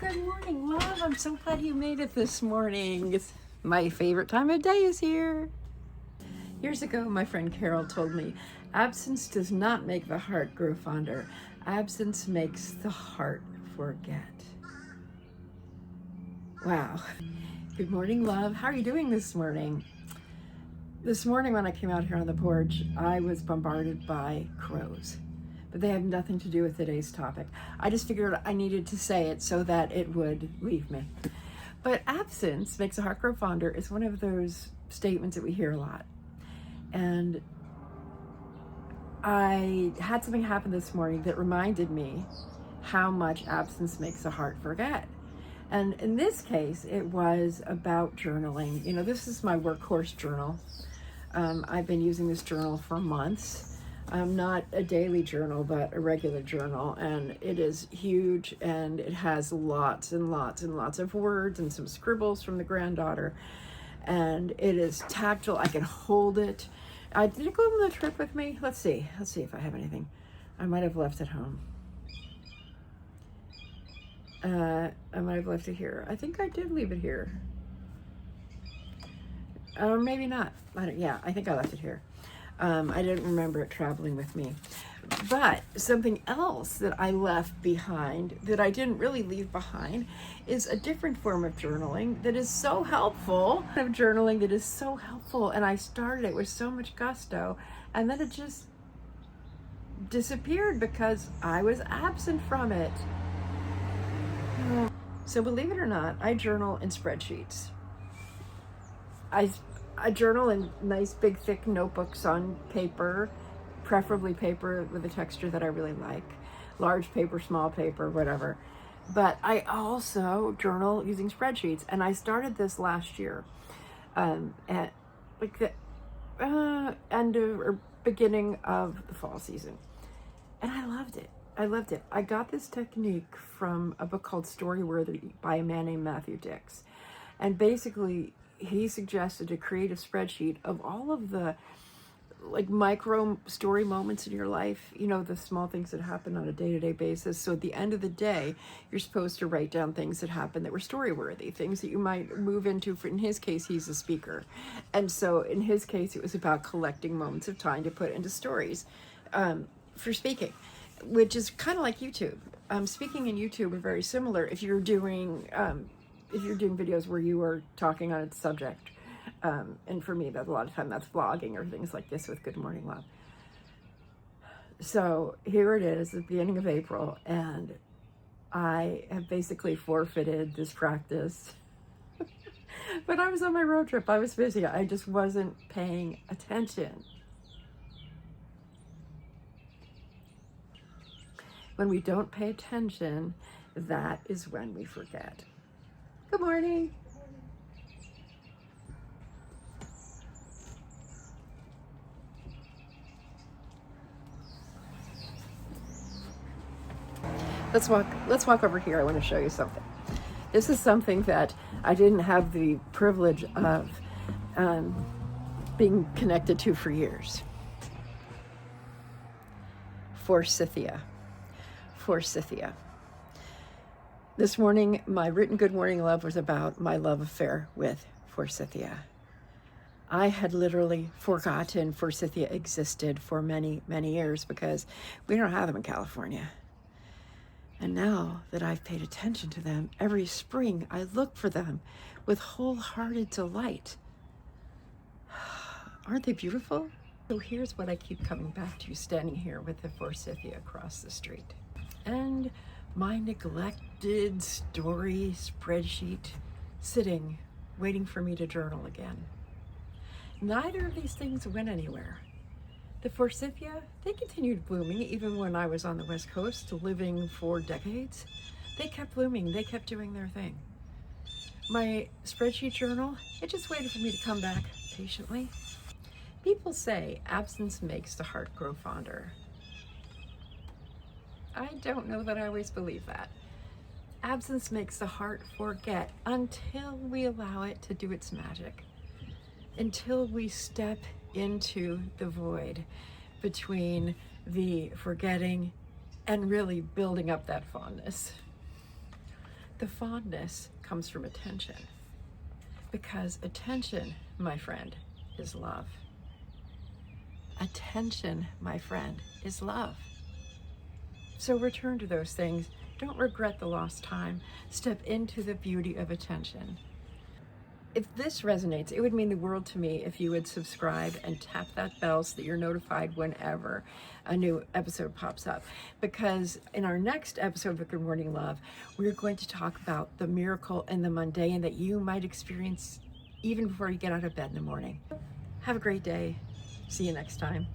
Good morning, love. I'm so glad you made it this morning. It's my favorite time of day is here. Years ago, my friend Carol told me, absence does not make the heart grow fonder. Absence makes the heart forget. Wow. Good morning, love. How are you doing this morning? This morning when I came out here on the porch, I was bombarded by crows. But they have nothing to do with today's topic. I just figured I needed to say it so that it would leave me. But absence makes the heart grow fonder is one of those statements that we hear a lot. And I had something happen this morning that reminded me how much absence makes the heart forget. And in this case, it was about journaling. You know, this is my workhorse journal. I've been using this journal for months. Not a daily journal, but a regular journal, and it is huge, and it has lots and lots and lots of words and some scribbles from the granddaughter, and it is tactile. I can hold it. Did it go on the trip with me? Let's see if I have anything. I might have left it home. I might have left it here. I think I did leave it here. Or maybe not. I think I left it here. I didn't remember it traveling with me. But something else that I left behind, that I didn't really leave behind, is a different form of journaling that is so helpful. And I started it with so much gusto, and then it just disappeared because I was absent from it. So believe it or not, I journal in spreadsheets. I journal in nice big thick notebooks on paper, preferably paper with a texture that I really like. Large paper, small paper, whatever. But I also journal using spreadsheets, and I started this last year at like the end of or beginning of the fall season. And I loved it. I got this technique from a book called Storyworthy by a man named Matthew Dix. And basically, he suggested to create a spreadsheet of all of the like micro story moments in your life, you know, the small things that happen on a day-to-day basis. So at the end of the day, you're supposed to write down things that happened that were story-worthy, things that you might move into. In his case, he's a speaker. And so in his case, it was about collecting moments of time to put into stories for speaking, which is kind of like YouTube. Speaking and YouTube are very similar if you're doing videos where you are talking on a subject. And for me, that a lot of time that's vlogging or things like this with Good Morning Love. So here it is, the beginning of April, and I have basically forfeited this practice. But I was on my road trip. I was busy. I just wasn't paying attention. When we don't pay attention, that is when we forget. Good morning. Let's walk over here. I want to show you something. This is something that I didn't have the privilege of being connected to for years. Forsythia. This morning, my written Good Morning Love was about my love affair with forsythia. I had literally forgotten forsythia existed for many, many years because we don't have them in California. And now that I've paid attention to them, every spring I look for them with wholehearted delight. Aren't they beautiful? So here's what I keep coming back to, standing here with the forsythia across the street. And my neglected story spreadsheet sitting, waiting for me to journal again. Neither of these things went anywhere. The forsythia, they continued blooming even when I was on the West Coast living for decades. They kept blooming, they kept doing their thing. My spreadsheet journal, it just waited for me to come back patiently. People say absence makes the heart grow fonder. I don't know that I always believe that. Absence makes the heart forget until we allow it to do its magic. Until we step into the void between the forgetting and really building up that fondness. The fondness comes from attention, because attention, my friend, is love. Attention, my friend, is love. So return to those things. Don't regret the lost time. Step into the beauty of attention. If this resonates, it would mean the world to me if you would subscribe and tap that bell so that you're notified whenever a new episode pops up. Because in our next episode of Good Morning Love, we're going to talk about the miracle and the mundane that you might experience even before you get out of bed in the morning. Have a great day. See you next time.